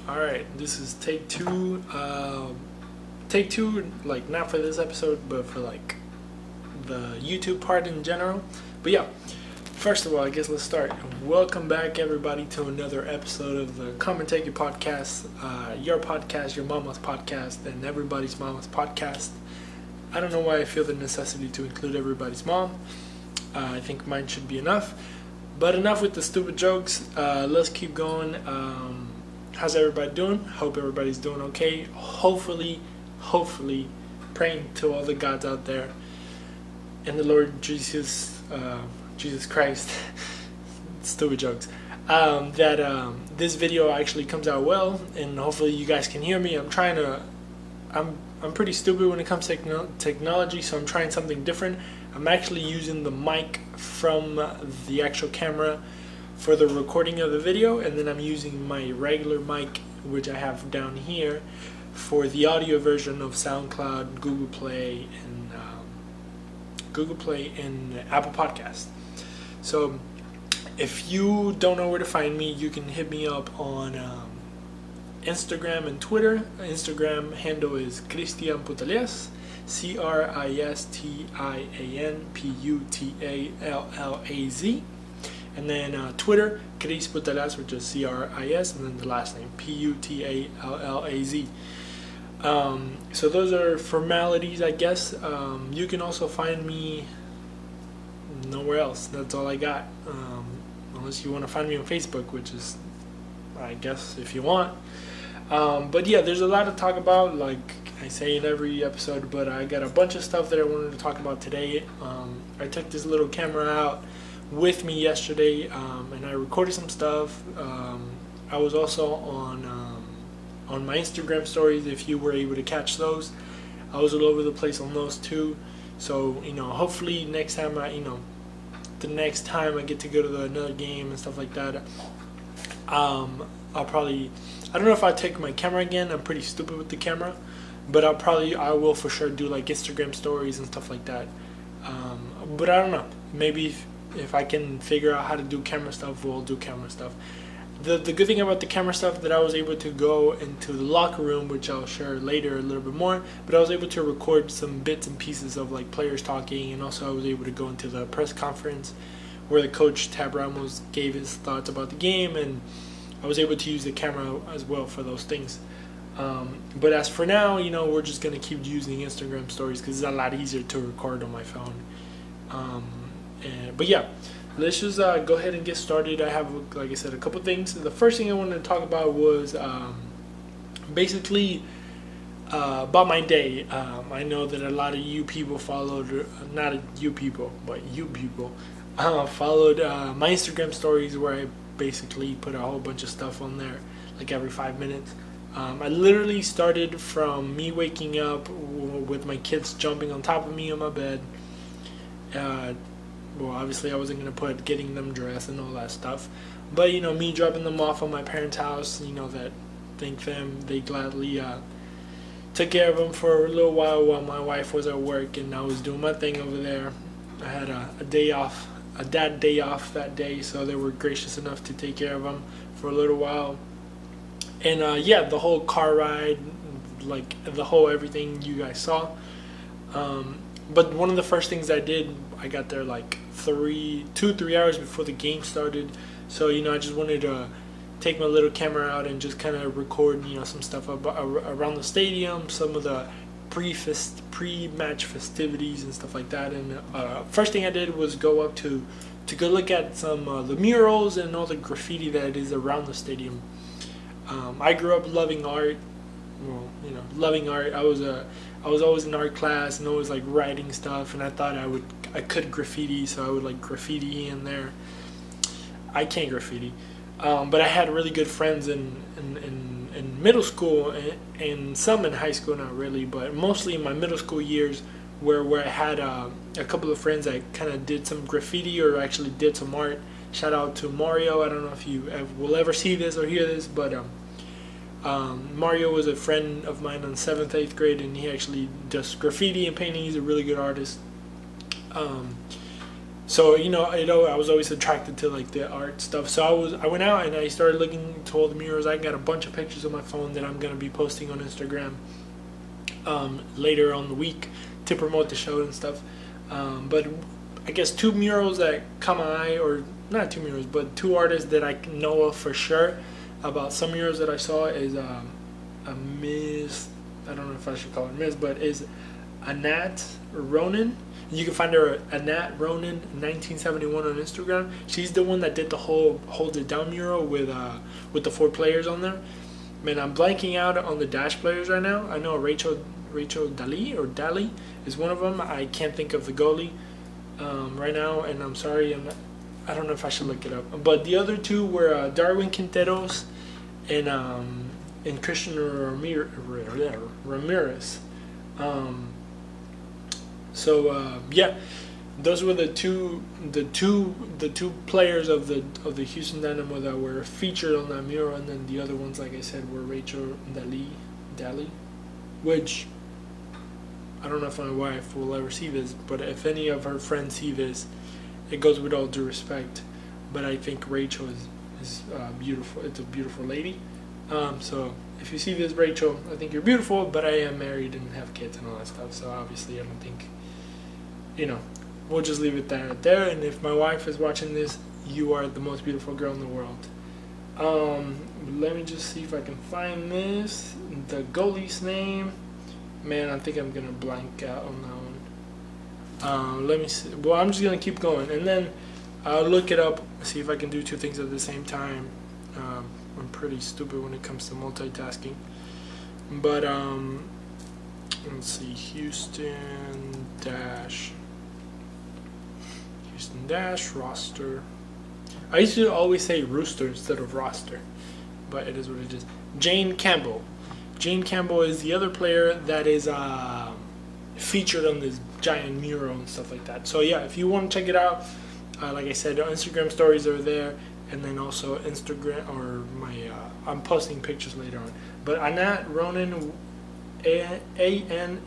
Alright, this is take two. Take two, like, not for this episode, but for, like, the YouTube part in general. But yeah, first of all, I guess let's start. Welcome back, everybody, to another episode of the Come and Take It podcast. Your podcast, your mama's podcast, and everybody's mama's podcast. I don't know why I feel the necessity to include everybody's mom. I think mine should be enough. But enough with the stupid jokes. Let's keep going. How's everybody doing? Hope everybody's doing okay. Hopefully, praying to all the gods out there and the Lord Jesus Christ. Stupid jokes. That this video actually comes out well, and hopefully you guys can hear me. I'm pretty stupid when it comes to technology, so I'm trying something different. I'm actually using the mic from the actual camera for the recording of the video, and then I'm using my regular mic, which I have down here, for the audio version of Soundcloud, Google Play, and Apple Podcast. So if you don't know where to find me, you can hit me up on Instagram and Twitter. Instagram handle is Cristian Putaleas, CristianPutallaz, and then Twitter, Cris Putaleas, which is CRIS, and then the last name, Putallaz. So those are formalities, I guess. You can also find me nowhere else. That's all I got. Unless you want to find me on Facebook, which is, I guess, if you want. But yeah, there's a lot to talk about, like I say in every episode, but I got a bunch of stuff that I wanted to talk about today. I took this little camera out with me yesterday, and I recorded some stuff. I was also on my Instagram stories, if you were able to catch those. I was all over the place on those too. So, hopefully next time the next time I get to go to another game and stuff like that, I'll probably, I don't know if I'll take my camera again. I'm pretty stupid with the camera, but I will for sure do like Instagram stories and stuff like that. But I don't know, maybe if I can figure out how to do camera stuff, we'll do camera stuff. The good thing about the camera stuff, that I was able to go into the locker room, which I'll share later a little bit more, but I was able to record some bits and pieces of like players talking, and also I was able to go into the press conference where the coach Tab Ramos gave his thoughts about the game, and I was able to use the camera as well for those things. But as for now, we're just going to keep using Instagram stories because it's a lot easier to record on my phone. But yeah, let's just go ahead and get started. I have, like I said, a couple things. The first thing I wanted to talk about was basically about my day. I know that a lot of you people followed, not you people, but you people, followed my Instagram stories, where I basically put a whole bunch of stuff on there, like every 5 minutes. I literally started from me waking up with my kids jumping on top of me on my bed. Well, obviously I wasn't going to put getting them dressed and all that stuff, but me dropping them off at my parents' house, that thank them, they gladly took care of them for a little while my wife was at work and I was doing my thing over there. I had a day off, a dad day off that day, so they were gracious enough to take care of them for a little while. And yeah, the whole car ride, like the whole everything you guys saw. But one of the first things I did, I got there like 3 hours before the game started. So I just wanted to take my little camera out and just kind of record some stuff around the stadium, some of the pre-match festivities and stuff like that. And first thing I did was go up to go look at some the murals and all the graffiti that is around the stadium. I grew up loving art. Well, loving art. I was always in art class and always like writing stuff, and I thought I could graffiti, so I would like graffiti in there. I can't graffiti, but I had really good friends in middle school and some in high school, not really, but mostly in my middle school years, where I had a couple of friends that kind of did some graffiti or actually did some art. Shout out to Mario. I don't know if you will ever see this or hear this, but Mario was a friend of mine in 7th, 8th grade, and he actually does graffiti and painting. He's a really good artist. So I was always attracted to like the art stuff. So I went out and I started looking to all the murals. I got a bunch of pictures on my phone that I'm gonna be posting on Instagram later on the week to promote the show and stuff. But I guess two murals that caught my eye, or not two murals, but two artists that I know of for sure about some murals that I saw is a Miss. I don't know if I should call her Miss, but is Anat Ronan. You can find her at Anat Ronan 1971 on Instagram. She's the one that did the whole Hold It Down mural with the 4 players on there. Man, I'm blanking out on the Dash players right now. I know Rachel Daly is one of them. I can't think of the goalie right now, and I'm sorry. I don't know if I should look it up. But the other two were Darwin Quinteros and Christian Ramirez. Yeah, those were the two players of the Houston Dynamo that were featured on that mural, and then the other ones, like I said, were Rachel Daly, which I don't know if my wife will ever see this, but if any of her friends see this, it goes with all due respect. But I think Rachel is beautiful. It's a beautiful lady. So if you see this, Rachel, I think you're beautiful, but I am married and have kids and all that stuff. So obviously I don't think, we'll just leave it there. And if my wife is watching this, you are the most beautiful girl in the world. Let me just see if I can find this. The goalie's name. Man, I think I'm going to blank out on that one. Let me see. Well, I'm just going to keep going. And then I'll look it up, see if I can do two things at the same time. I'm pretty stupid when it comes to multitasking. But, let's see. Houston Dash roster. I used to always say rooster instead of roster, but it is what it is. Jane Campbell is the other player that is featured on this giant mural and stuff like that. So yeah, if you want to check it out, like I said, Instagram stories are there, and then also Instagram or my I'm posting pictures later on. But Anat Ronan, ANATRONEN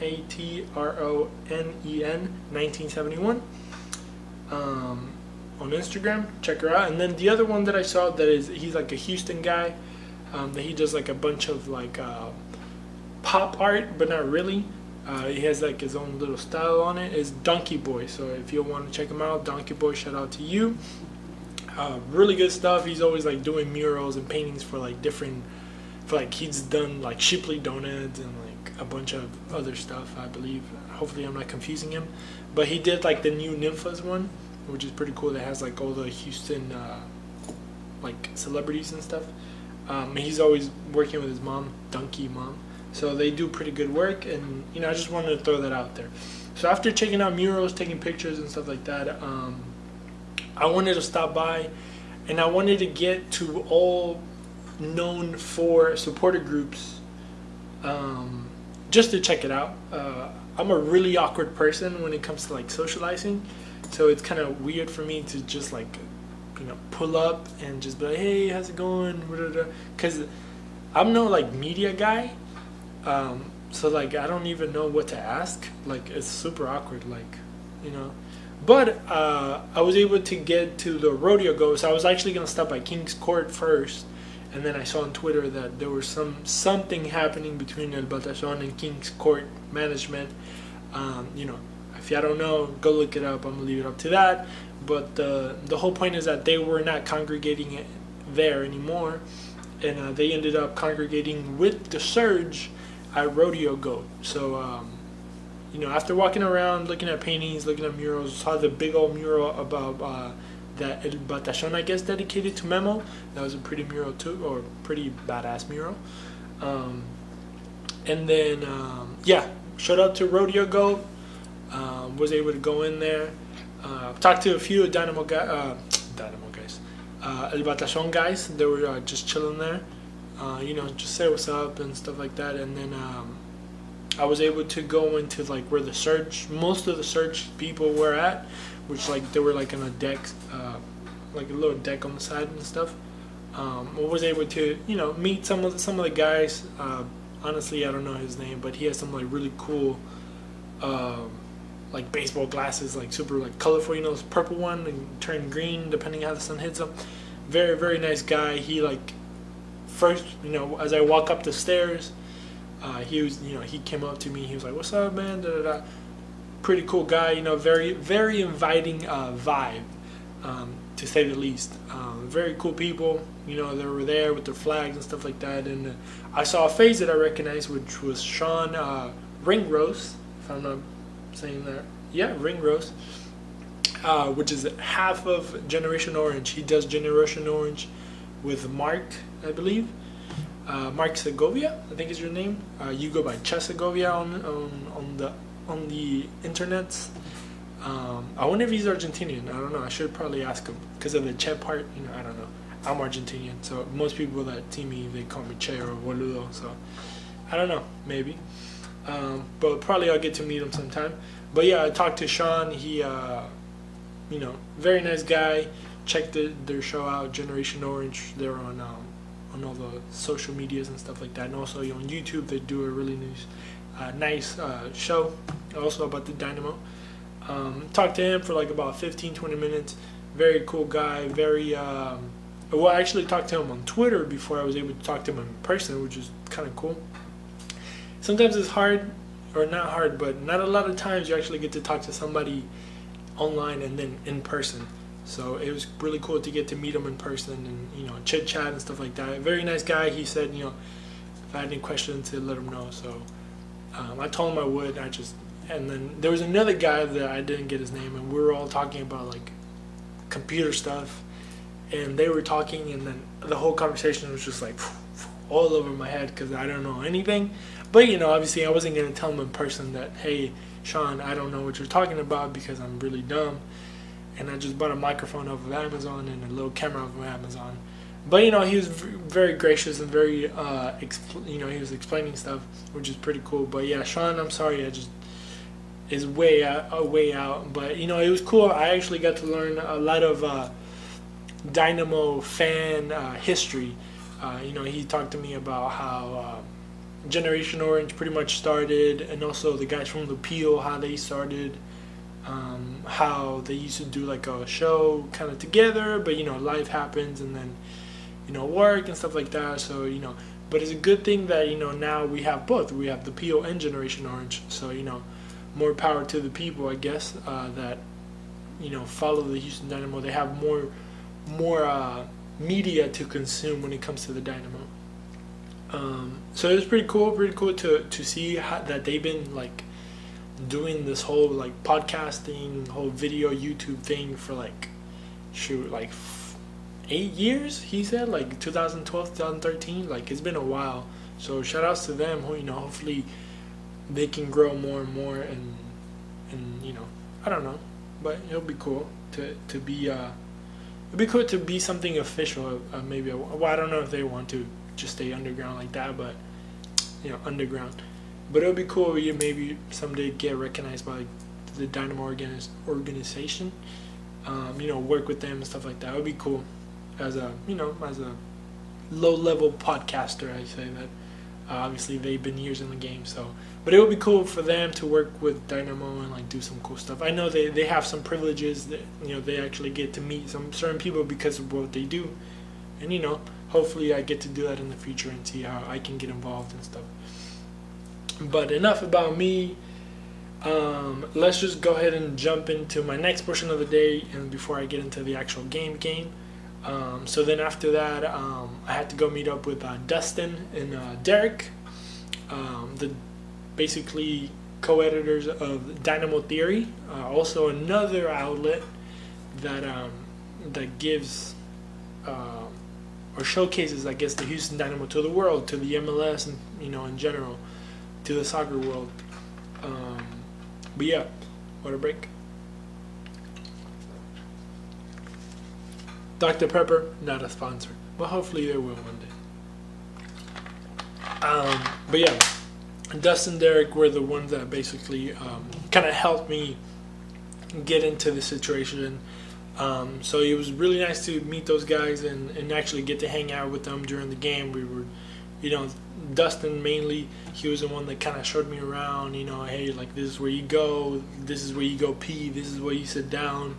1971 on Instagram. Check her out. And then the other one that I saw that he's like a Houston guy, that he does like a bunch of like pop art, but not really. He has like his own little style on it. Is Donkey Boy. So if you want to check him out, Donkey Boy, shout out to you. Really good stuff. He's always like doing murals and paintings for like different, he's done like Shipley Donuts and like a bunch of other stuff, I believe. Hopefully I'm not confusing him, but he did like the new Nymphas one, which is pretty cool. That has like all the Houston like celebrities and stuff. He's always working with his mom, Donkey Mom. So they do pretty good work, and I just wanted to throw that out there. So after checking out murals, taking pictures and stuff like that, I wanted to stop by, and I wanted to get to all known for supporter groups, just to check it out. I'm a really awkward person when it comes to like socializing, so it's kind of weird for me to just like pull up and just be like, hey, how's it going, because I'm no like media guy. So like I don't even know what to ask. Like it's super awkward, like But I was able to get to the rodeo go. So I was actually gonna stop by King's Court first, and then I saw on Twitter that there was something happening between El Batallón and King's Court management. If y'all don't know, go look it up. I'm gonna leave it up to that. But the whole point is that they were not congregating there anymore, and they ended up congregating with the Surge at Rodeo Goat. So after walking around, looking at paintings, looking at murals, saw the big old mural about that El Batallón, I guess, dedicated to Memo. That was a pretty mural too, or pretty badass mural. And then showed up to Rodeo Goat. Was able to go in there. Talked to a few Dynamo guys, El Batallón guys. They were just chilling there. Just say what's up and stuff like that. And then I was able to go into like where the Surge, most of the Surge people were at, which like they were like in a deck, like a little deck on the side and stuff. I was able to meet some of the guys. Honestly, I don't know his name, but he has some like really cool like baseball glasses, like super like colorful, you know, this purple one and turn green depending how the sun hits him. Very, very nice guy. He like first, you know, as I walk up the stairs, he was, you know, he came up to me. He was like, "What's up, man?" Da, da, da. Pretty cool guy, you know, very, very inviting vibe, to say the least. Very cool people, you know, they were there with their flags and stuff like that. And I saw a face that I recognized, which was Sean Ringrose, if I'm not saying that. Yeah, Ringrose, which is half of Generation Orange. He does Generation Orange with Mark, I believe. Mark Segovia, I think is your name. You go by Che Segovia on the internet. I wonder if he's Argentinian. I don't know. I should probably ask him because of the Che part. You know, I don't know. I'm Argentinian, so most people that see me, they call me Che or Boludo. So I don't know. Maybe, but probably I'll get to meet him sometime. But yeah, I talked to Sean. He, you know, very nice guy. Check their show out, Generation Orange. They're on all the social medias and stuff like that, and also on YouTube. They do a really nice show also about the Dynamo. Talked to him for like about 15-20 minutes. Very cool guy. Very well, I actually talked to him on Twitter before I was able to talk to him in person, which is kind of cool. Sometimes it's hard, or not hard, but not a lot of times you actually get to talk to somebody online and then in person. So it was really cool to get to meet him in person and, you know, chit chat and stuff like that. Very nice guy. He said, you know, if I had any questions to let him know. So I told him I would. And then there was another guy that I didn't get his name, and we were all talking about like computer stuff, and they were talking, and then the whole conversation was just like all over my head because I don't know anything. But, you know, obviously I wasn't going to tell him in person that, hey, Sean, I don't know what you're talking about because I'm really dumb. And I just bought a microphone off of Amazon and a little camera off of Amazon. But, you know, he was very gracious and very, you know, he was explaining stuff, which is pretty cool. But, yeah, Sean, I'm sorry, is way out. But, you know, it was cool. I actually got to learn a lot of Dynamo fan history. You know, he talked to me about how Generation Orange pretty much started, and also the guys from the Peel, how they started, how they used to do like a show kind of together, but, you know, life happens, and then, you know, work and stuff like that. So, you know, but it's a good thing that, you know, now we have both. We have the Peel and Generation Orange. So, you know, more power to the people, I guess, that, you know, follow the Houston Dynamo. They have more media to consume when it comes to the Dynamo. So it was pretty cool to see that they've been like doing this whole like podcasting, whole video YouTube thing for like 8 years. He said like 2012, 2013. Like, it's been a while. So shout outs to them. Who, you know, hopefully they can grow more and more, and you know, I don't know, but it'll be cool to be it'd be cool to be something official. Maybe well, I don't know if they want to just stay underground like that, but, you know, underground. But it would be cool if you maybe someday get recognized by the Dynamo organization. You know, work with them and stuff like that. It would be cool as a, you know, as a low-level podcaster. I say that. Obviously, they've been years in the game, so. But it would be cool for them to work with Dynamo and like do some cool stuff. I know they have some privileges that, you know, they actually get to meet some certain people because of what they do, and, you know, hopefully I get to do that in the future and see how I can get involved and stuff. But enough about me. Let's just go ahead and jump into my next portion of the day, and before I get into the actual game. So then after that, I had to go meet up with Dustin and Derek, the basically co-editors of Dynamo Theory, also another outlet that gives or showcases, I guess, the Houston Dynamo to the world, to the MLS, and, you know, in general, to the soccer world. But yeah, water break. Dr. Pepper, not a sponsor, but hopefully they will one day. But yeah, Dustin and Derek were the ones that basically kind of helped me get into the situation. So it was really nice to meet those guys and actually get to hang out with them during the game. We were, Dustin mainly, he was the one that kind of showed me around, hey, like, this is where you go, this is where you go pee, this is where you sit down,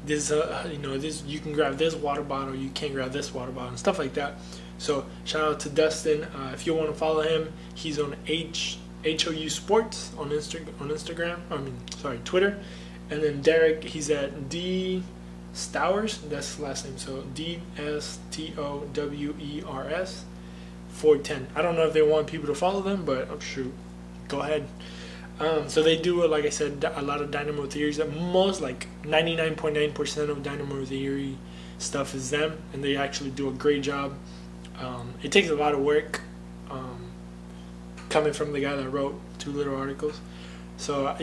this, this, you can grab this water bottle, you can't grab this water bottle, and stuff like that. So shout out to Dustin. If you want to follow him, he's on HOU Sports on Instagram. Twitter. And then Derek, he's at D Stowers. That's his last name. So DSTOWERS 410. I don't know if they want people to follow them, but shoot, go ahead. So they do, like I said, a lot of Dynamo theories. Most, like 99.9% of Dynamo theory stuff is them, and they actually do a great job. It takes a lot of work, coming from the guy that wrote 2 little articles. So,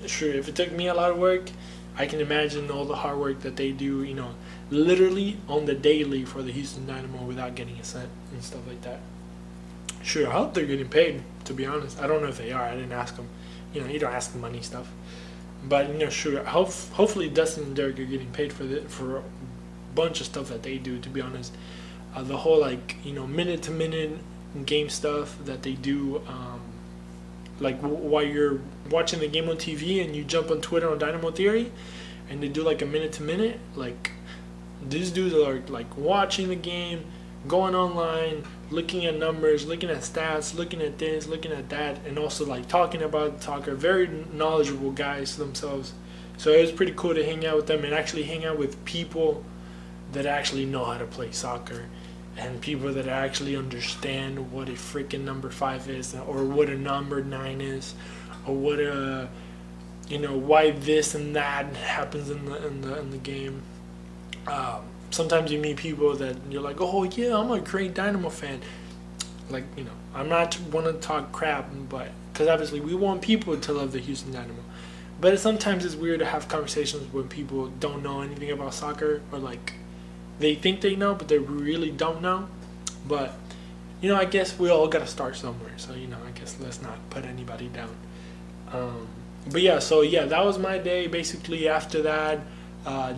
sure, if it took me a lot of work, I can imagine all the hard work that they do, literally on the daily for the Houston Dynamo without getting a cent and stuff like that. Sure, I hope they're getting paid, to be honest. I don't know if they are. I didn't ask them. You don't ask them money stuff. But, sure, hopefully Dustin and Derek are getting paid for a bunch of stuff that they do, to be honest. The whole, like, minute-to-minute game stuff that they do, like while you're watching the game on TV and you jump on Twitter on Dynamo Theory and they do like a minute-to-minute, like, these dudes are like watching the game, going online, looking at numbers, looking at stats, looking at this, looking at that, and also like talking about the soccer. Very knowledgeable guys themselves. So it was pretty cool to hang out with them and actually hang out with people that actually know how to play soccer, and people that actually understand what a freaking number 5 is, or what a number 9 is, or what a, why this and that happens in the game. Sometimes you meet people that you're like, oh yeah, I'm a great Dynamo fan. Like, I'm not want to talk crap, but because obviously we want people to love the Houston Dynamo. But sometimes it's weird to have conversations when people don't know anything about soccer, or like, they think they know, but they really don't know. But, I guess we all got to start somewhere. So, I guess let's not put anybody down. But yeah, so yeah, that was my day. Basically, after that,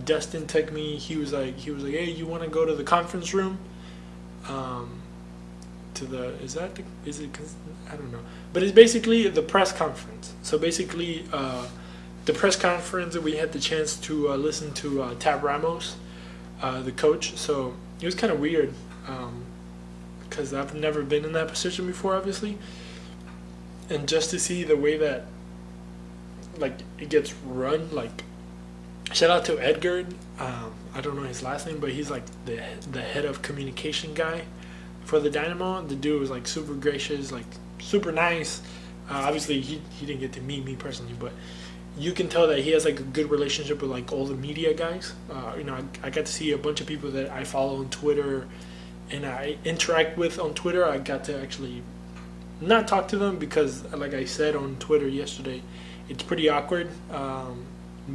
Dustin took me. He was like, hey, you want to go to the conference room? I don't know. But it's basically the press conference. So basically, the press conference, we had the chance to listen to Tab Ramos, the coach. So it was kind of weird, because I've never been in that position before, obviously, and just to see the way that, like, it gets run. Like, shout out to Edgar. I don't know his last name, but he's like the head of communication guy for the Dynamo. The dude was like super gracious, like super nice. Obviously, he didn't get to meet me personally, but you can tell that he has like a good relationship with like all the media guys. I got to see a bunch of people that I follow on Twitter and I interact with on Twitter. I got to actually not talk to them because, like I said on Twitter yesterday, it's pretty awkward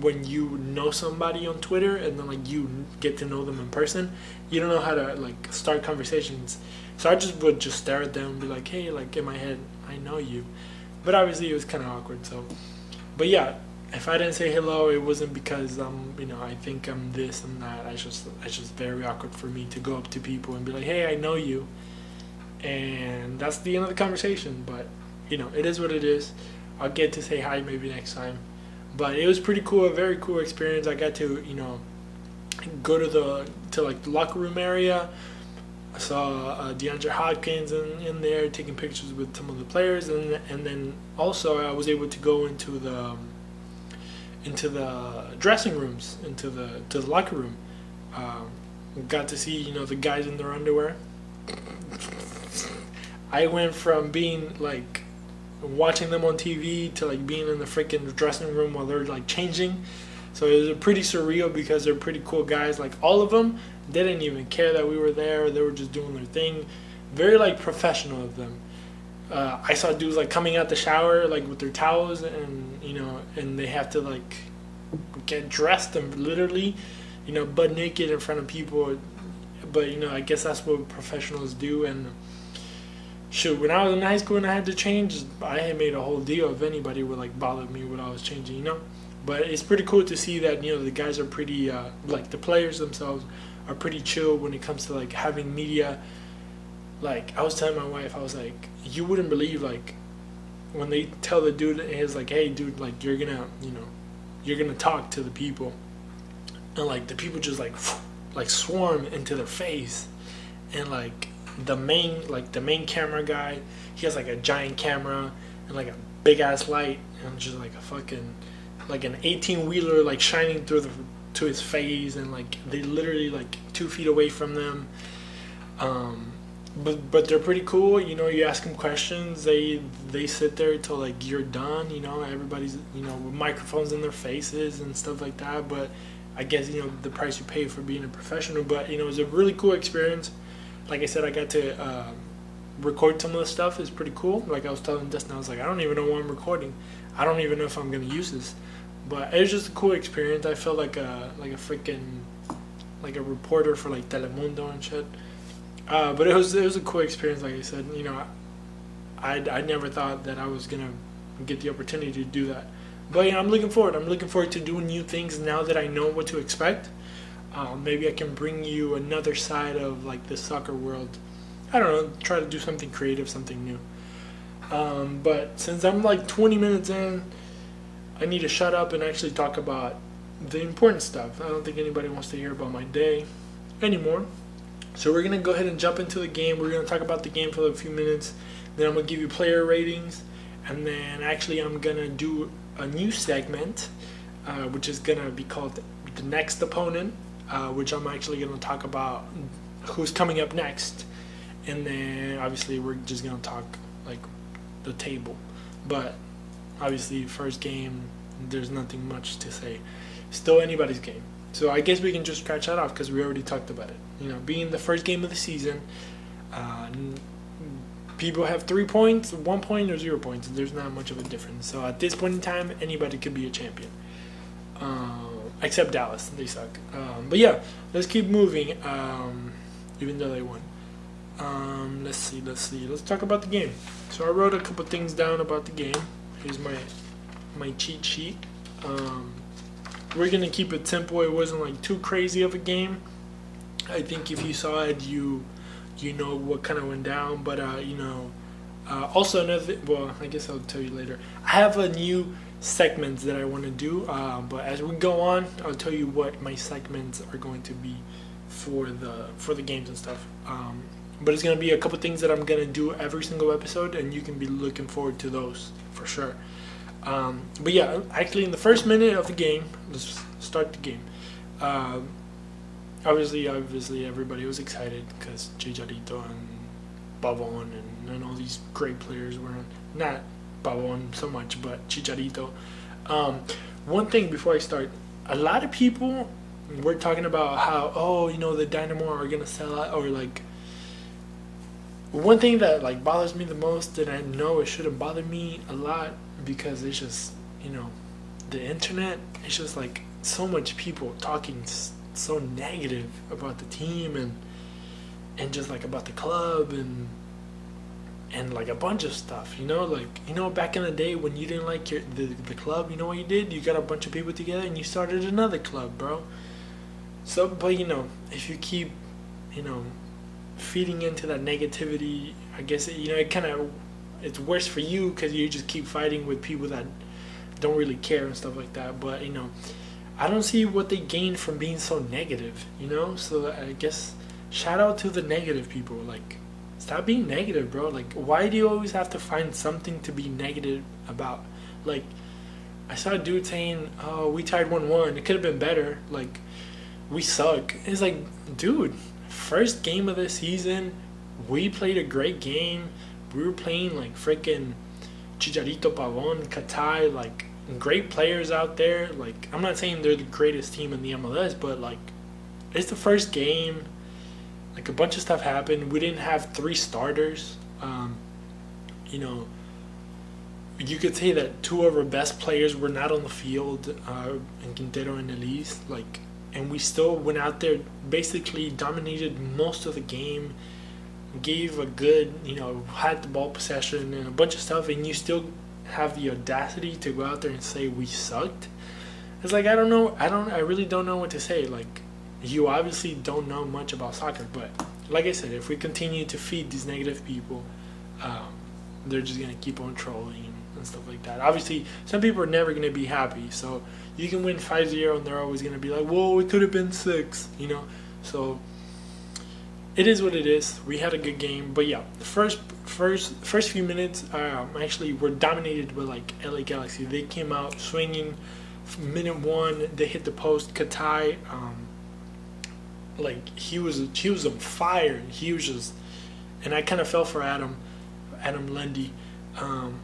when you know somebody on Twitter and then like you get to know them in person. You don't know how to like start conversations. So I would stare at them and be like, hey, like in my head, I know you. But obviously it was kind of awkward. So, but yeah, if I didn't say hello, it wasn't because I think I'm this and that. It's just very awkward for me to go up to people and be like, hey, I know you. And that's the end of the conversation. But it is what it is. I'll get to say hi maybe next time. But it was pretty cool, a very cool experience. I got to go to the locker room area. I saw DeAndre Hopkins in there taking pictures with some of the players, and then also I was able to go into the dressing rooms, to the locker room. Got to see the guys in their underwear. I went from being like watching them on TV to like being in the freaking dressing room while they're like changing. So it was pretty surreal because they're pretty cool guys. Like all of them, they didn't even care that we were there. They were just doing their thing. Very like professional of them. I saw dudes like coming out the shower like with their towels and and they have to like get dressed and literally butt naked in front of people. But I guess that's what professionals do. And shoot, when I was in high school and I had to change, I had made a whole deal if anybody would like bother me when I was changing, But it's pretty cool to see that the guys are pretty like the players themselves are pretty chill when it comes to like having media Like, I was telling my wife, I was like, you wouldn't believe, like, when they tell the dude, he's like, hey, dude, like, you're gonna talk to the people. And, like, the people just, like swarm into their face. And, like, the main camera guy, he has, like, a giant camera and, like, a big-ass light. And just, like, a fucking, like, an 18-wheeler, like, shining through to his face. And, like, they literally, like, 2 feet away from them. But they're pretty cool, you know. You ask them questions, they sit there till, like, you're done, you know. Everybody's, you know, with microphones in their faces and stuff like that. But I guess, you know, the price you pay for being a professional. But, you know, it was a really cool experience. Like I said, I got to record some of the stuff. It's pretty cool. Like I was telling Dustin, I was like, I don't even know what I'm recording. I don't even know if I'm gonna use this. But it was just a cool experience. I felt like a freaking, like a reporter for, like, Telemundo and shit. But it was a cool experience. Like I said, you know, I never thought that I was gonna get the opportunity to do that. But, you know, I'm looking forward. I'm looking forward to doing new things now that I know what to expect. Maybe I can bring you another side of, like, the soccer world. I don't know. Try to do something creative, something new. But since I'm like 20 minutes in, I need to shut up and actually talk about the important stuff. I don't think anybody wants to hear about my day anymore. So we're going to go ahead and jump into the game. We're going to talk about the game for a few minutes. Then I'm going to give you player ratings. And then actually I'm going to do a new segment, which is going to be called The Next Opponent, which I'm actually going to talk about who's coming up next. And then obviously we're just going to talk, like, the table. But obviously first game, there's nothing much to say. Still anybody's game. So I guess we can just scratch that off because we already talked about it. You know, being the first game of the season, people have 3 points, 1 point, or 0 points. There's not much of a difference. So at this point in time, anybody could be a champion, except Dallas. They suck. But yeah, let's keep moving. Even though they won. Let's see. Let's talk about the game. So I wrote a couple things down about the game. Here's my cheat sheet. We're gonna keep it simple. It wasn't like too crazy of a game. I think if you saw it, you know what kind of went down. But you know, also another. Well, I guess I'll tell you later. I have a new segments that I want to do. But as we go on, I'll tell you what my segments are going to be for the games and stuff. But it's gonna be a couple things that I'm gonna do every single episode, and you can be looking forward to those for sure. But yeah, actually in the first minute of the game, let's start the game. Obviously everybody was excited because Chicharito and Pavon and all these great players were not Pavon so much, but Chicharito. One thing before I start, a lot of people were talking about how, oh, you know, the Dynamo are gonna sell out, or like. One thing that, like, bothers me the most, and I know it shouldn't bother me a lot because it's just, you know, the internet, it's just like so much people talking so negative about the team and just like about the club and like a bunch of stuff, you know, like, you know, back in the day when you didn't like the club, you know what you did? You got a bunch of people together and you started another club, bro. So, but, you know, if you keep, you know, feeding into that negativity, I guess you know, it's worse for you because you just keep fighting with people that don't really care and stuff like that. But, you know, I don't see what they gain from being so negative, you know. So I guess shout out to the negative people. Like, stop being negative, bro. Like, why do you always have to find something to be negative about? Like, I saw a dude saying, oh, we tied 1-1, it could have been better, like, we suck. It's like, dude, first game of the season, we played a great game. We were playing like freaking Chicharito, Pavon, Katai, like great players out there. Like, I'm not saying they're the greatest team in the MLS, but like, it's the first game. Like, a bunch of stuff happened. We didn't have 3 starters. You know, you could say that 2 of our best players were not on the field, in Quintero and Elise. Like, and we still went out there, basically dominated most of the game, gave a good, you know, had the ball possession and a bunch of stuff, and you still have the audacity to go out there and say we sucked. It's like, I really don't know what to say. Like, you obviously don't know much about soccer, but like I said, if we continue to feed these negative people, they're just gonna keep on trolling and stuff like that. Obviously, some people are never gonna be happy. So you can win 5-0, and they're always gonna be like, "Whoa, it could have been 6," you know. So it is what it is. We had a good game, but yeah, the first few minutes actually were dominated by like LA Galaxy. They came out swinging. Minute 1, they hit the post. Katai, like he was on fire. He was just, and I kind of fell for Adam Lundy.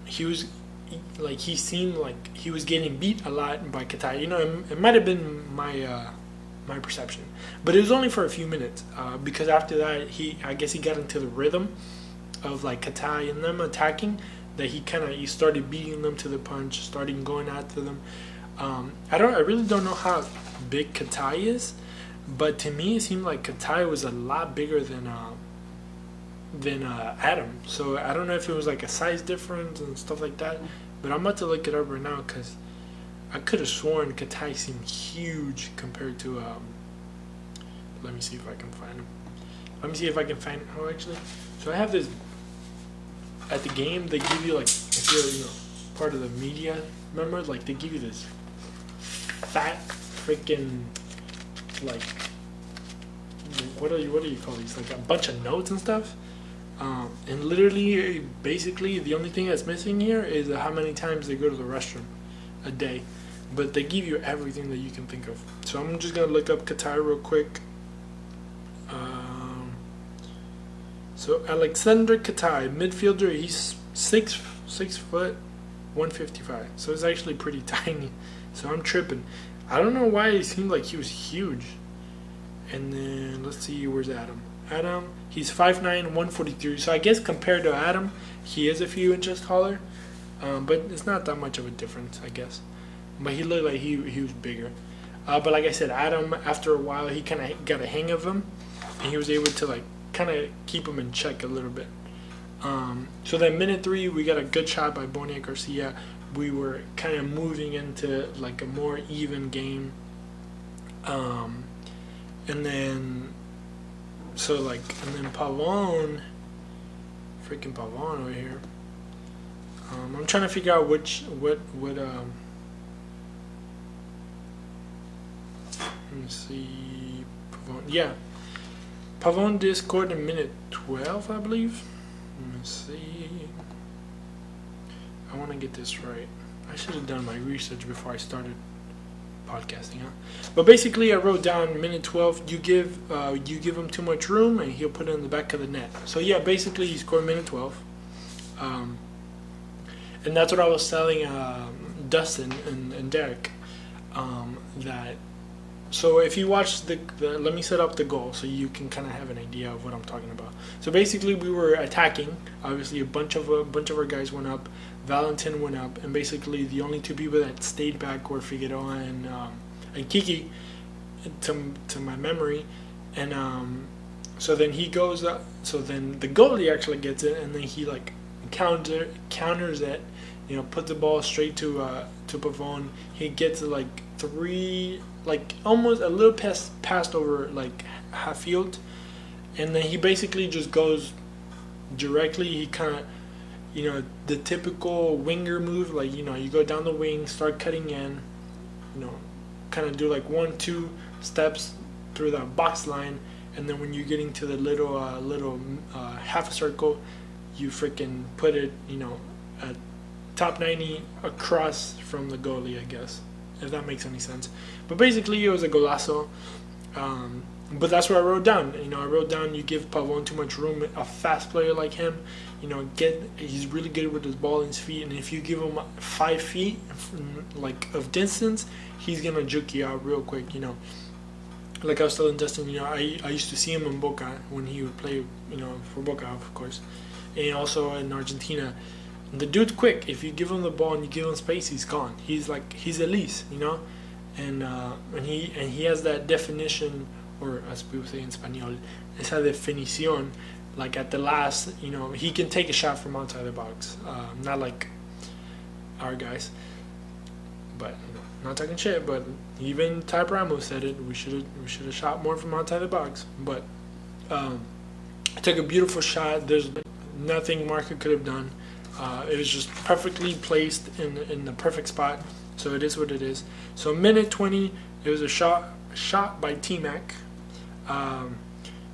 He seemed like he was getting beat a lot by Katai. You know, it might have been my perception, but it was only for a few minutes because after that I guess he got into the rhythm of like Katai and them attacking, that he started beating them to the punch, starting going after them. I really don't know how big Katai is, but to me it seemed like Katai was a lot bigger than Adam. So I don't know if it was like a size difference and stuff like that, but I'm about to look it up right now because I could have sworn Katai seemed huge compared to let me see if I can find him. Let me see if I can find actually. So I have this at the game. They give you like, if you're part of the media member, like they give you this fat freaking like what do you call these, like a bunch of notes and stuff, and literally basically the only thing that's missing here is how many times they go to the restroom a day, but they give you everything that you can think of. So I'm just gonna look up Katai real quick. So Alexander Katai, midfielder, he's 6 foot 155, so it's actually pretty tiny. So I'm tripping. I don't know why it seemed like he was huge. And then let's see, where's Adam? Adam, he's 5'9", 143. So I guess compared to Adam, he is a few inches taller, but it's not that much of a difference, I guess. But he looked like he was bigger. But like I said, Adam, after a while, he kind of got a hang of him, and he was able to like kind of keep him in check a little bit. So then minute 3, we got a good shot by Bonnie Garcia. We were kind of moving into like a more even game. And then Pavon, freaking Pavon over here. I'm trying to figure out what let me see, Pavon, yeah. Pavon did scored in minute 12, I believe. Let me see. I want to get this right. I should have done my research before I started podcasting, huh? But basically, I wrote down minute 12. You give him too much room, and he'll put it in the back of the net. So yeah, basically, he scored minute 12. And that's what I was telling Dustin and Derek. That. So if you watch the let me set up the goal so you can kind of have an idea of what I'm talking about. So basically, we were attacking. Obviously, a bunch of our guys went up. Valentin went up, and basically the only 2 people that stayed back were Figueroa and Kiki, to my memory. And so then he goes up. So then the goalie actually gets it, and then he like counters it. Put the ball straight to Pavon. He gets it like 3, like almost a little passed over like half field, and then he basically just goes directly. He kind of, the typical winger move, like you go down the wing, start cutting in, kind of do like 1-2 steps through that box line, and then when you're getting to the little half a circle, you freaking put it, at top 90 across from the goalie, I guess, if that makes any sense. But basically, it was a golazo. But that's what I wrote down. I wrote down, you give Pavon too much room. A fast player like him, he's really good with his ball in his feet. And if you give him 5 feet, like of distance, he's gonna juke you out real quick. Like I was telling Dustin, I used to see him in Boca when he would play, for Boca, of course, and also in Argentina. The dude's quick. If you give him the ball and you give him space, he's gone. He's Elise, and he has that definition, or as people say in Spanish, esa definición. Like at the last, he can take a shot from outside the box. Not like our guys, but not talking shit. But even Ty Ramos said it. We should have shot more from outside the box. But took a beautiful shot. There's nothing Marco could have done. It was just perfectly placed in the perfect spot. So it is what it is. So minute 20, it was a shot by T-Mac.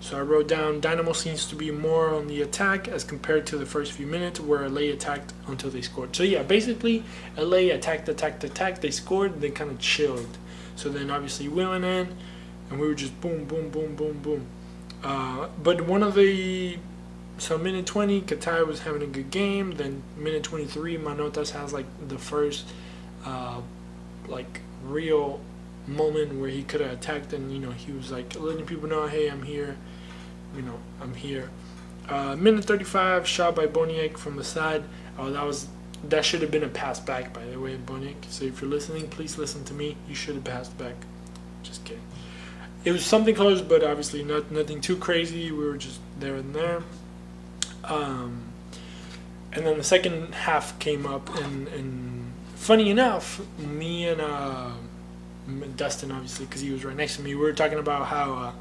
So I wrote down, Dynamo seems to be more on the attack as compared to the first few minutes where LA attacked until they scored. So yeah, basically LA attacked, they scored, they kind of chilled. So then obviously we went in and we were just boom, boom, boom, boom, boom. But so minute 20, Katai was having a good game. Then minute 23, Manotas has like the first like real moment where he could have attacked, and he was like letting people know, hey, I'm here, I'm here. Minute 35, shot by Boniek from the side. That should have been a pass back, by the way, Boniek. So if you're listening, please listen to me. You should have passed back. Just kidding. It was something close, but obviously nothing too crazy. We were just there and there. And then the second half came up, and funny enough, me and Dustin, obviously, because he was right next to me, we were talking about how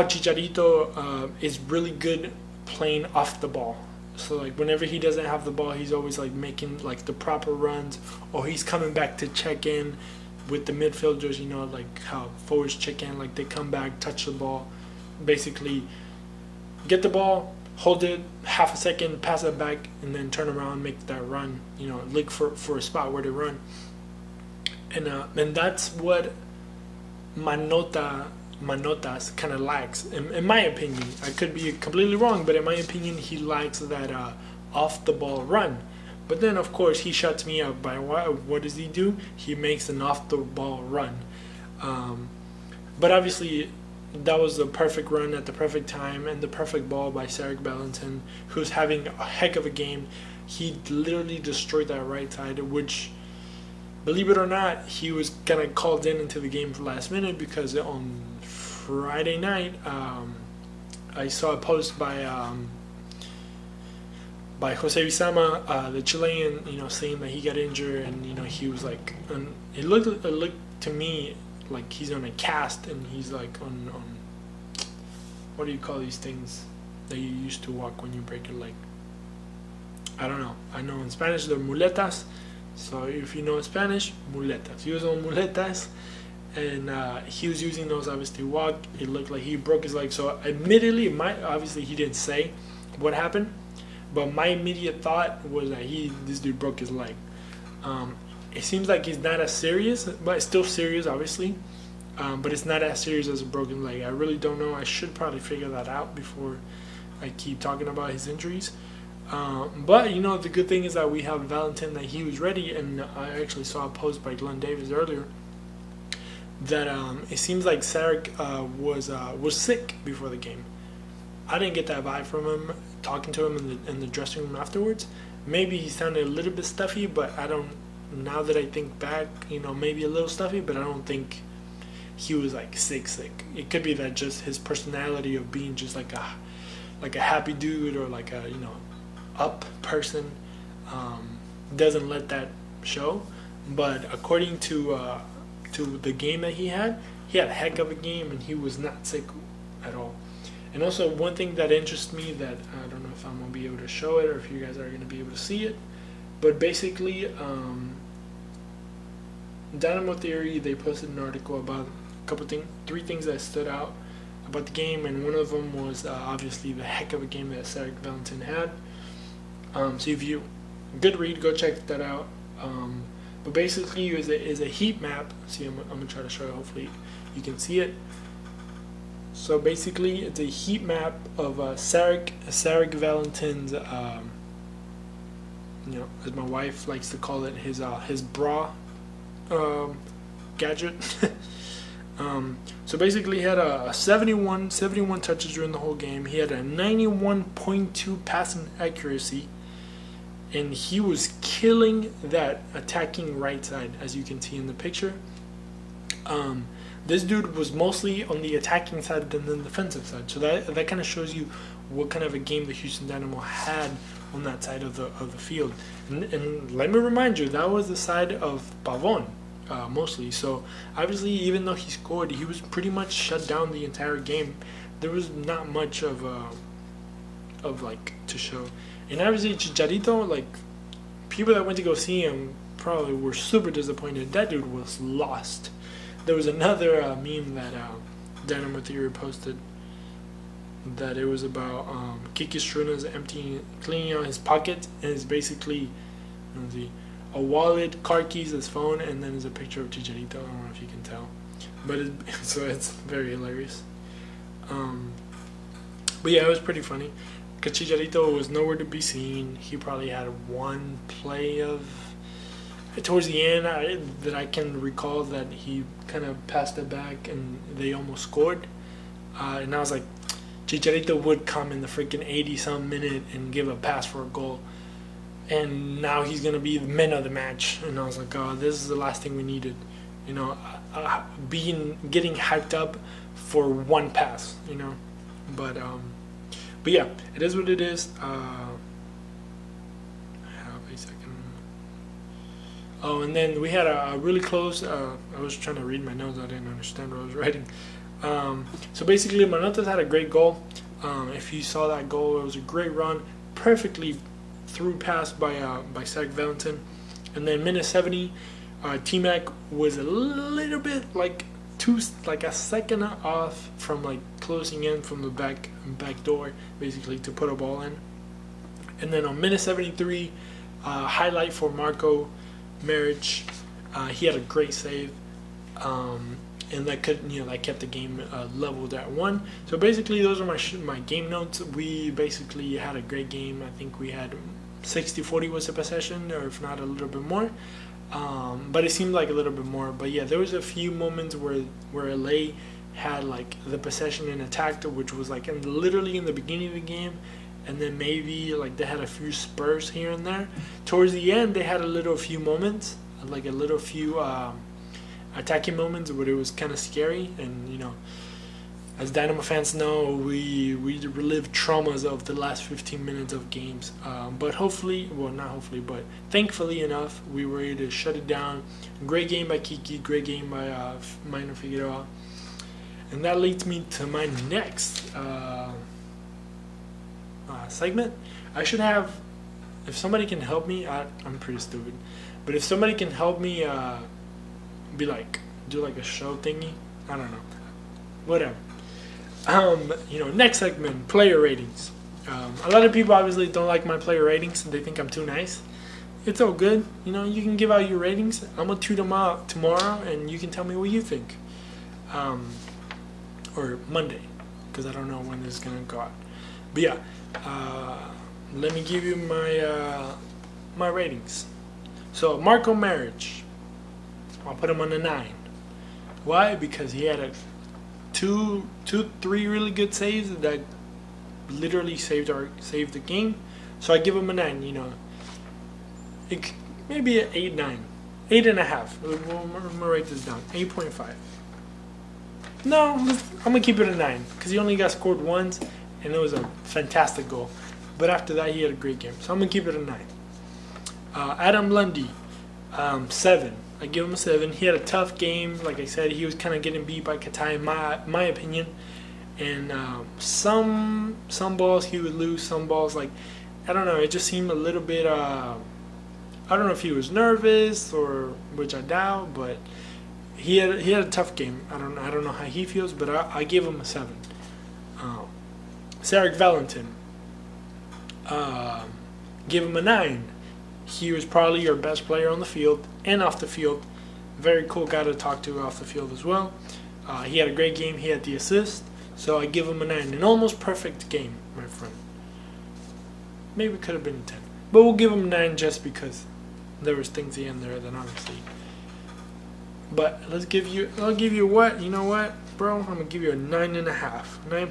Chicharito is really good playing off the ball. So like whenever he doesn't have the ball, he's always like making like the proper runs, or he's coming back to check in with the midfielders, like how forwards check in, like they come back, touch the ball, basically get the ball, hold it half a second, pass it back, and then turn around, make that run, look for a spot where to run. And that's what Manotas kind of lacks, in my opinion. I could be completely wrong, but in my opinion, he lacks that off-the-ball run. But then, of course, he shuts me up by what does he do? He makes an off-the-ball run. But obviously, that was the perfect run at the perfect time and the perfect ball by Sarek Valentin, who's having a heck of a game. He literally destroyed that right side, which, believe it or not, he was kind of called into the game for last minute, because on Friday night, I saw a post by Jose Bizama, the Chilean, saying that he got injured, and he was like, it looked to me like he's on a cast, and he's like on what do you call these things that you used to walk when you break your leg? I don't know. I know in Spanish they're muletas. So if you know Spanish, muletas. He was on muletas, and he was using those obviously to walk. It looked like he broke his leg. So admittedly, obviously he didn't say what happened, but my immediate thought was that this dude broke his leg. It seems like he's not as serious, but it's still serious, obviously. But it's not as serious as a broken leg. I really don't know. I should probably figure that out before I keep talking about his injuries. But the good thing is that we have Valentin, that he was ready, and I actually saw a post by Glenn Davis earlier that it seems like Sarek was sick before the game. I didn't get that vibe from him talking to him in the dressing room afterwards. Maybe he sounded a little bit stuffy, but I don't. Now that I think back, maybe a little stuffy, but I don't think he was like sick. It could be that just his personality of being just like a happy dude, or like a up person doesn't let that show. But according to the game that he had a heck of a game, and he was not sick at all. And also, one thing that interests me, that I don't know if I'm gonna be able to show it or if you guys are gonna be able to see it, but basically Dynamo Theory, they posted an article about three things that stood out about the game, and one of them was obviously the heck of a game that Sarek Valentin had. So if you good read, go check that out. But basically, is a heat map. See, I'm gonna try to show you. Hopefully, you can see it. So basically, it's a heat map of Sarek Valentin's, as my wife likes to call it, his bra gadget. So basically, he had a 71 touches during the whole game. He had a 91.2 passing accuracy, and he was killing that attacking right side, as you can see in the picture. This dude was mostly on the attacking side than the defensive side. So that kind of shows you what kind of a game the Houston Dynamo had on that side of the field. And let me remind you, that was the side of Pavon. Mostly. So obviously, even though he scored, he was pretty much shut down the entire game there was not much of like to show. And obviously Chicharito, like people that went to go see him probably were super disappointed. That dude was lost. There was another meme that Dynamo Theory posted that it was about Kiki Struna's cleaning out his pockets, and it's basically a wallet, car keys, his phone, and then there's a picture of Chicharito. I don't know if you can tell, but so it's very hilarious. But yeah, it was pretty funny because Chicharito was nowhere to be seen. He probably had one play of towards the end that I can recall that he kind of passed it back and they almost scored. And I was like, Chicharito would come in the freaking 80-some minute and give a pass for a goal. And now he's going to be the man of the match. And I was like, oh, this is the last thing we needed. You know, getting hyped up for one pass, you know. But yeah, it is what it is. Oh, and then we had a really close, I was trying to read my notes, I didn't understand what I was writing. So basically, Manotas had a great goal. If you saw that goal, it was a great run, perfectly through pass by Zach Valentin. And then minute 70, T-Mac was a little bit like a second off from like closing in from the back door, basically, to put a ball in. And then on minute 73, highlight for Marco Maric, he had a great save, and that kept the game leveled at 1. So basically, those are my game notes. We basically had a great game. I think we had 60-40 was the possession, or if not a little bit more. But it seemed like a little bit more. But yeah, there was a few moments where LA had like the possession and attacked, which was like literally in the beginning of the game. And then maybe like they had a few spurs here and there. Towards the end, they had a few moments, like a little few attacking moments where it was kind of scary. And you know, as Dynamo fans know, we relive traumas of the last 15 minutes of games. But hopefully, well, not hopefully, but thankfully enough, we were able to shut it down. Great game by Kiki, great game by Minor Figueroa. And that leads me to my next segment. I should have, if somebody can help me, I'm pretty stupid, but if somebody can help me do like a show thingy, I don't know, whatever. You know, next segment, player ratings. A lot of people obviously don't like my player ratings. They think I'm too nice. It's all good. You know, you can give out your ratings. I'm going to tweet them out tomorrow, and you can tell me what you think. Or Monday, because I don't know when this is going to go out. But yeah, let me give you my ratings. So Marco Maric, I'll put him on a 9. Why? Because he had three really good saves that literally saved the game. So I give him a 9. You know, maybe an 8, 9, 8.5. I'm gonna write this down. 8.5. No, I'm gonna keep it a 9 because he only got scored once, and it was a fantastic goal. But after that, he had a great game, so I'm gonna keep it a 9. Adam Lundy, 7. I give him a 7. He had a tough game. Like I said, he was kind of getting beat by Katai, in my opinion. And some balls he would lose. Some balls, like, I don't know. It just seemed a little bit. I don't know if he was nervous or, which I doubt, but he had a tough game. I don't know how he feels, but I give him a 7. Zach Valentin, give him a 9. He was probably your best player on the field and off the field. Very cool guy to talk to off the field as well. He had a great game. He had the assist. So I give him a 9. An almost perfect game, my friend. Maybe it could have been a 10. But we'll give him a 9 just because there was things in there that honestly. But I'll give you what? You know what, bro? I'm going to give you a 9.5. 9.5. I'm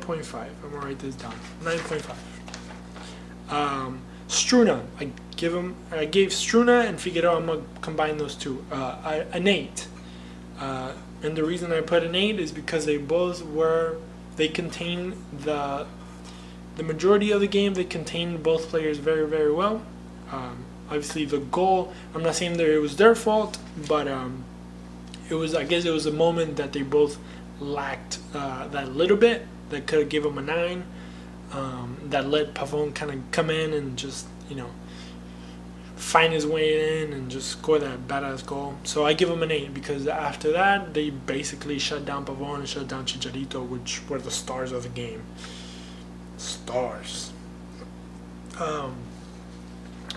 going to write this down. 9.5. Struna, I gave Struna and Figueroa. I'm gonna combine those two. An 8, and the reason I put an 8 is because they contain the majority of the game. They contained both players very, very well. Obviously, the goal, I'm not saying that it was their fault, but I guess it was a moment that they both lacked that little bit, that could have given him a 9. That let Pavon kind of come in and just, find his way in and just score that badass goal. So I give him an 8 because after that they basically shut down Pavon and shut down Chicharito, which were the stars of the game. Stars.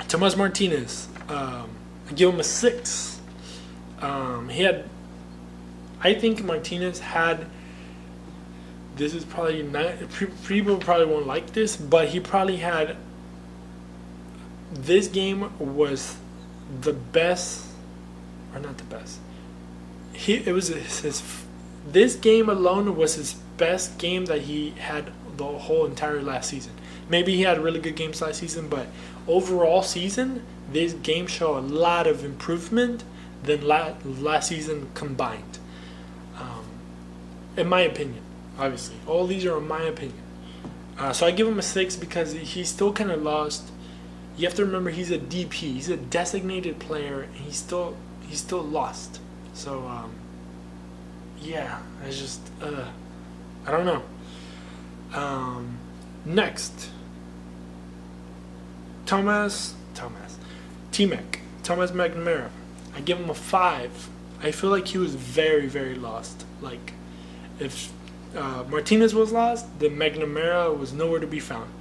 Tomas Martinez, I give him a 6. I think Martinez had. This is probably not. People probably won't like this, but he probably had. This game was the best, or not the best. This game alone was his best game that he had the whole entire last season. Maybe he had really good games last season, but overall season, this game showed a lot of improvement than last season combined. In my opinion, obviously, all these are in my opinion. So I give him a 6 because he's still kind of lost. You have to remember he's a DP. He's a designated player, and he's still lost. So yeah, it's just I don't know. Next, Thomas McNamara. I give him a 5. I feel like he was very, very lost. Like if Martinez was lost, then McNamara was nowhere to be found.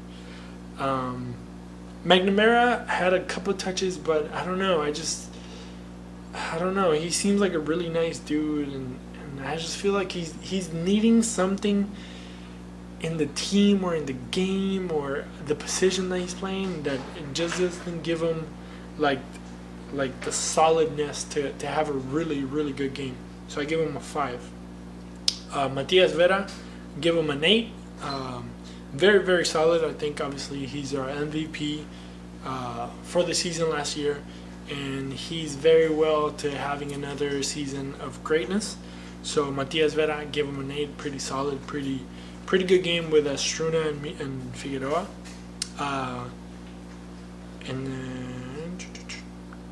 McNamara had a couple of touches, but I don't know. I don't know. He seems like a really nice dude, and I just feel like he's needing something in the team or in the game or the position that he's playing that it just doesn't give him like the solidness to have a really, really good game. So I give him a 5. Matias Vera, give him an 8. Very, very solid. I think obviously he's our MVP for the season last year, and he's very well to having another season of greatness. So Matias Vera, give him an 8. Pretty solid, pretty good game with Struna and Figueroa. And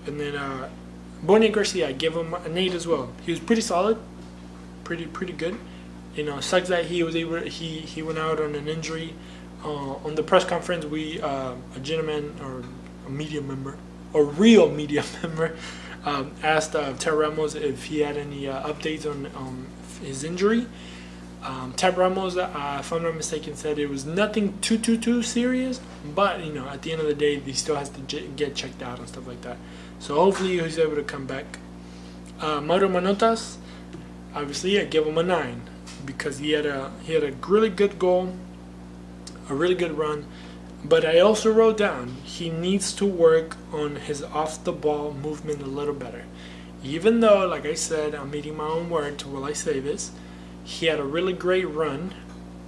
then Bonnie Garcia, I give him an 8 as well. He was pretty solid, pretty good. Sucks that he went out on an injury. On the press conference, a gentleman or a media member, or real media member, asked Ted Ramos if he had any updates on his injury. Ted Ramos, if I'm not mistaken, said it was nothing too serious, but at the end of the day, he still has to get checked out and stuff like that. So hopefully he's able to come back. Mauro Manotas, obviously I give him a 9 because he had a really good goal, a really good run. But I also wrote down he needs to work on his off the ball movement a little better. Even though, like I said, I'm eating my own words while I say this, he had a really great run.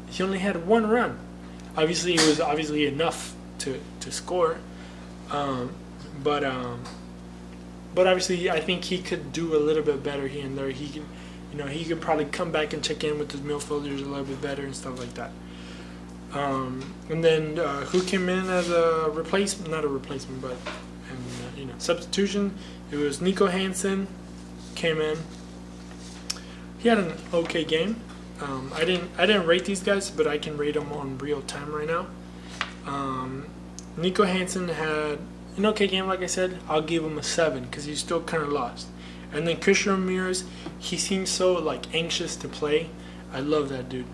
He only had one run. Obviously, it was enough to score. But obviously, I think he could do a little bit better here and there. He can, he could probably come back and check in with his midfielders a little bit better and stuff like that. And then who came in as a replacement? Not a replacement, but substitution. It was Nico Hansen came in. He had an okay game. I didn't rate these guys, but I can rate them on real time right now. Nico Hansen had an okay game, like I said. I'll give him a 7 because he's still kind of lost. And then Christian Ramirez, he seems so anxious to play. I love that dude.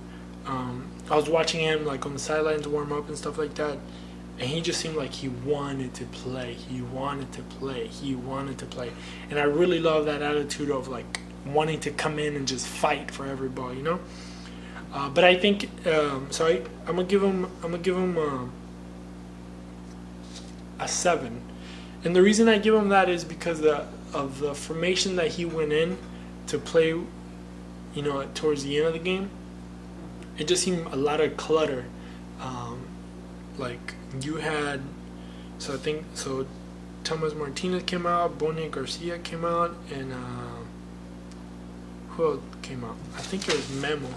I was watching him on the sidelines warm up and stuff like that, and he just seemed like he wanted to play. He wanted to play. And I really love that attitude of wanting to come in and just fight for every ball, But I think I'm gonna give him a 7, and the reason I give him that is because of the formation that he went in to play, towards the end of the game. It just seemed a lot of clutter. You had, Thomas Martinez came out, Bonnie Garcia came out, and who else came out? I think it was Memo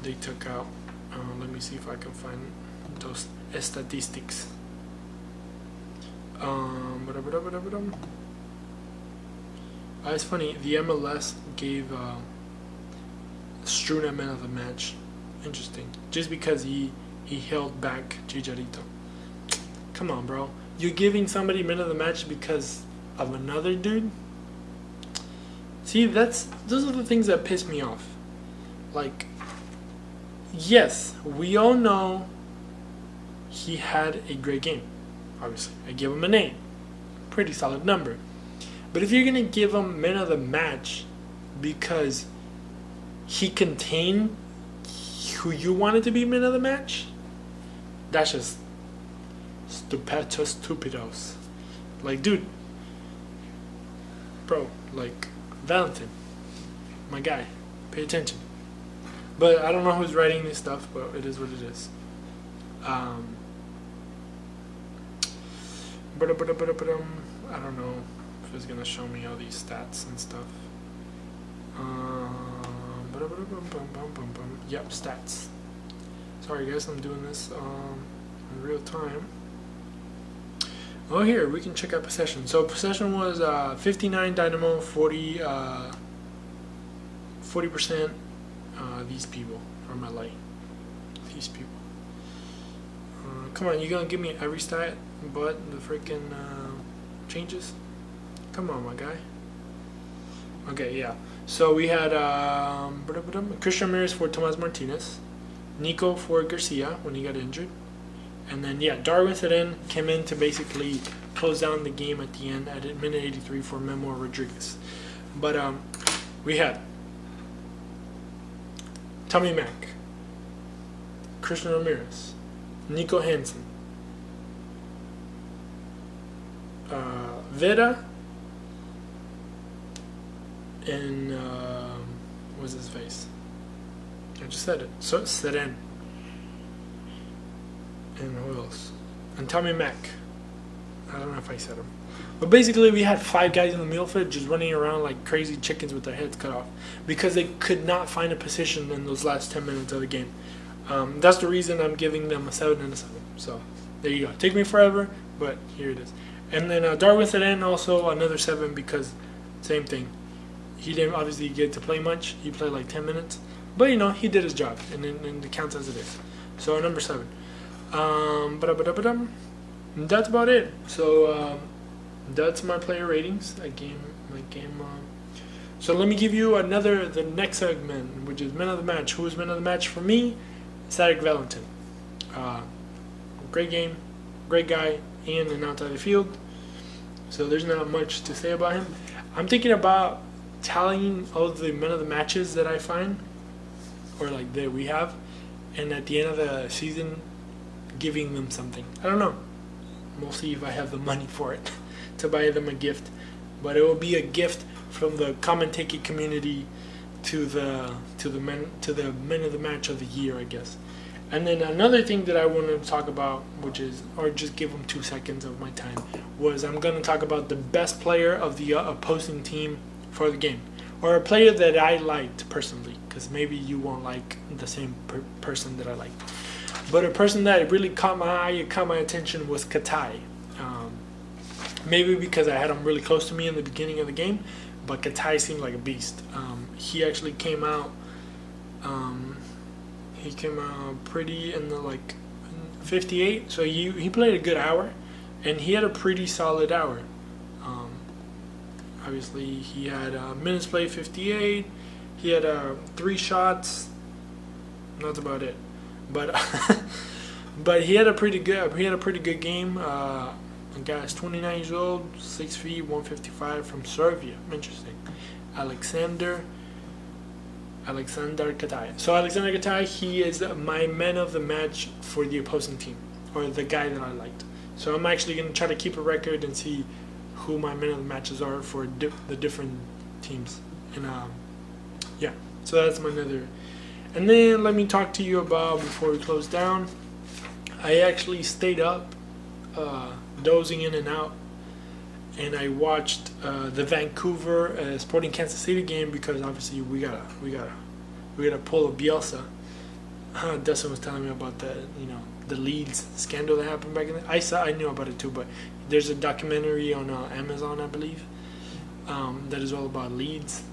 they took out. Let me see if I can find those statistics. It's funny, the MLS gave Struna man of the match. Interesting. Just because he held back Chicharito. Come on, bro. You're giving somebody man of the match because of another dude? See, those are the things that piss me off. Like, yes, we all know he had a great game. Obviously, I give him an 8. Pretty solid number. But if you're going to give him man of the match because he contained who you wanted to be man of the match, that's just stupidos. Like, dude, bro, like, Valentin, my guy, pay attention. But I don't know who's writing this stuff, but it is what it is. I don't know if it's gonna show me all these stats and stuff. Yep, stats. Sorry guys, I'm doing this in real time. Oh, here we can check out possession. So possession was 59 Dynamo, 40%. These people from LA. These people. Come on, you gonna give me every stat but the freaking changes? Come on, my guy. Okay, yeah. So we had Christian Ramirez for Tomas Martinez, Nico for Garcia when he got injured, and then Darwin Seren came in to basically close down the game at the end at minute 83 for Memo Rodriguez. But we had Tommy Mack, Christian Ramirez, Nico Hansen, Vera, and what's his face? I just said it. So Seren. And who else? And Tommy Mack. I don't know if I said him. But basically we had 5 guys in the middle field just running around like crazy chickens with their heads cut off because they could not find a position in those last 10 minutes of the game. That's the reason I'm giving them a 7 and a 7. So there you go. Take me forever, but here it is. And then Darwin Seren also another 7 because same thing. He didn't obviously get to play much. He played like 10 minutes. But, you know, he did his job, and it counts as it is. So, number 7. That's about it. So, that's my player ratings. So, let me give you the next segment, which is Man of the Match. Who was Man of the Match for me? Cedric Valentin. Great game, great guy, in and outside the field. So, there's not much to say about him. I'm thinking about tallying all the men of the matches that I find, or like that we have, and at the end of the season, giving them something. I don't know. We'll see if I have the money for it to buy them a gift, but it will be a gift from the Common Take It community to the men of the match of the year, I guess. And then another thing that I wanted to talk about, which is, or just give them 2 seconds of my time, was I'm going to talk about the best player of the opposing team for the game, or a player that I liked personally, because maybe you won't like the same person that I liked. But a person that really caught my eye, caught my attention was Katai. Maybe because I had him really close to me in the beginning of the game, but Katai seemed like a beast. He actually came out. He came out pretty in the 58, so he played a good hour, and he had a pretty solid hour. Obviously, he had minutes played 58. He had 3 shots. That's about it. But but he had a pretty good game. The guy's 29 years old, 6 feet, 155 from Serbia. Interesting. Alexander Katai. So Alexander Katai, he is my man of the match for the opposing team, or the guy that I liked. So I'm actually going to try to keep a record and see who my man of the matches are for the different teams. And so that's my another. And then let me talk to you about, before we close down, I actually stayed up, dozing in and out, and I watched the Vancouver Sporting Kansas City game, because obviously we gotta pull a Bielsa. Dustin was telling me about the Leeds scandal that happened back in the. I knew about it too, but there's a documentary on Amazon, I believe, that is all about Leeds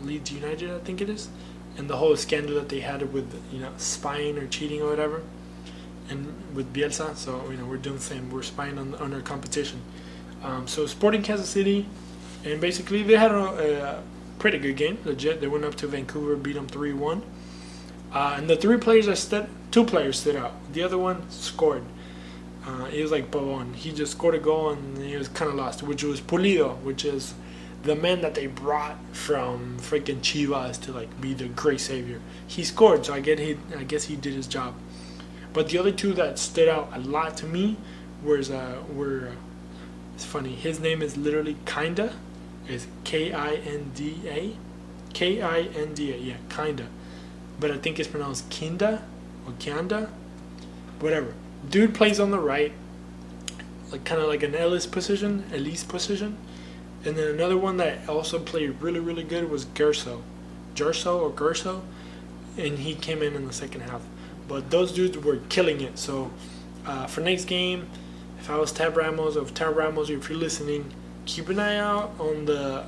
United, I think it is, and the whole scandal that they had with, you know, spying or cheating or whatever, and with Bielsa. So, you know, we're doing the same. We're spying on our competition. So Sporting Kansas City, and basically they had a pretty good game, legit. They went up to Vancouver, beat them 3-1. And the two players stood out. The other one scored. It was like Pavon. He just scored a goal and he was kind of lost, which was Pulido, which is the man that they brought from freaking Chivas to like be the great savior. He scored, so I guess he did his job. But the other two that stood out a lot to me were it's funny. His name is literally Kinda. It's Kinda. Kinda, yeah, Kinda. But I think it's pronounced Kinda or Kianda, whatever. Dude plays on the right, like kind of like an Ellis position, and then another one that also played really, really good was Gerso, and he came in the second half. But those dudes were killing it. So for next game, if I was Tab Ramos, if you're listening, keep an eye out on the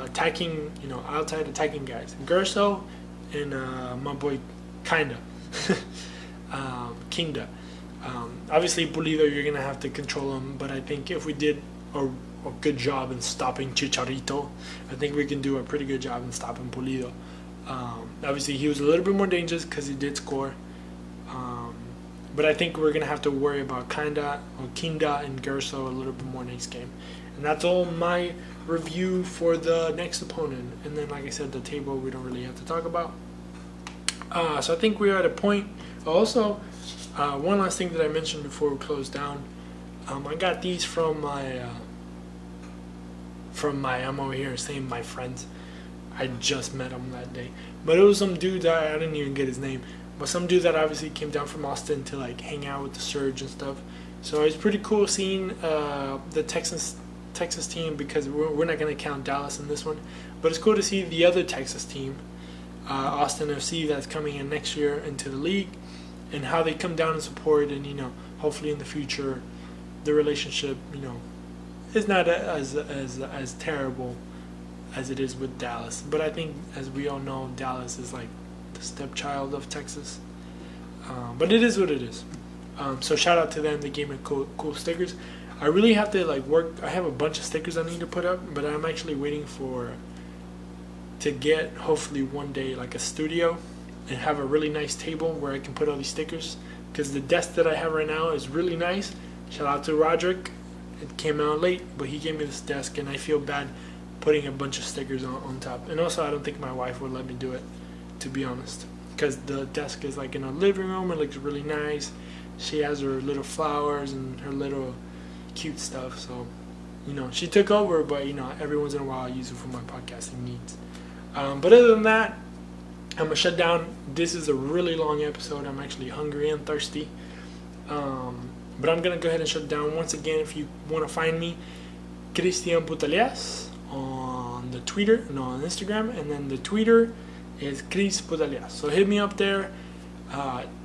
attacking, you know, outside attacking guys, Gerso and my boy Kinda. Obviously Pulido, you're gonna have to control him, but I think if we did a good job in stopping Chicharito, I think we can do a pretty good job in stopping Pulido. Obviously he was a little bit more dangerous because he did score, but I think we're gonna have to worry about Kinda and Gerso a little bit more next game. And that's all my review for the next opponent. And then, like I said, the table we don't really have to talk about. So I think we're at a point. Also, one last thing that I mentioned before we close down. I got these from my I'm over here saying my friends. I just met him that day. But it was some dude that I didn't even get his name. But some dude that obviously came down from Austin to like hang out with the Surge and stuff. So it's pretty cool seeing the Texas team, because we're not going to count Dallas in this one. But it's cool to see the other Texas team, Austin FC, that's coming in next year into the league, and how they come down and support, and, you know, hopefully in the future the relationship, you know, is not as terrible as it is with Dallas. But I think, as we all know, Dallas is like the stepchild of Texas. But it is what it is. So shout out to them. They gave me cool stickers. I really have to like work. I have a bunch of stickers I need to put up, but I'm actually waiting to get, hopefully one day, like a studio and have a really nice table where I can put all these stickers, because the desk that I have right now is really nice. Shout out to Roderick. It came out late, but he gave me this desk, and I feel bad putting a bunch of stickers on top. And also, I don't think my wife would let me do it, to be honest, because the desk is like in a living room. It looks really nice. She has her little flowers and her little cute stuff, so, you know, she took over, but, you know, every once in a while I use it for my podcasting needs. But other than that, I'm gonna shut down. This is a really long episode. I'm actually hungry and thirsty, but I'm gonna go ahead and shut down. Once again, if you want to find me, Cristian Putalias on the Twitter, no, on Instagram, and then the Twitter is Chris Putalias. So hit me up there.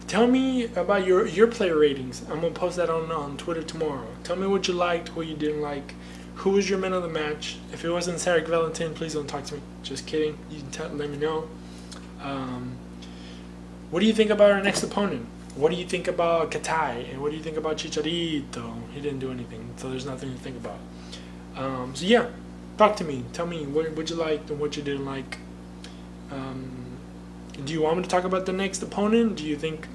Tell me about your player ratings. I'm going to post that on Twitter tomorrow. Tell me what you liked, what you didn't like. Who was your man of the match? If it wasn't Sarek Valentin, please don't talk to me. Just kidding. You can let me know. What do you think about our next opponent? What do you think about Katai? And what do you think about Chicharito? He didn't do anything, so there's nothing to think about. So yeah, talk to me. Tell me what you liked and what you didn't like. Do you want me to talk about the next opponent? Do you think,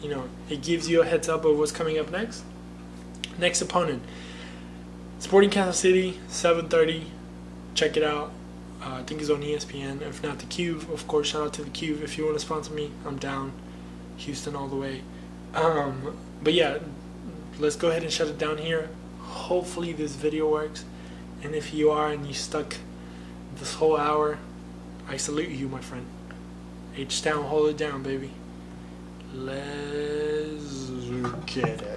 you know, it gives you a heads up of what's coming up next? Next opponent, Sporting Kansas City, 7:30. Check it out. I think it's on ESPN. If not, the Cube, of course. Shout out to the Cube. If you want to sponsor me, I'm down. Houston all the way. But yeah, let's go ahead and shut it down here. Hopefully this video works. And if you are and you stuck this whole hour, I salute you, my friend. H-Town, hold it down, baby. Let's get it.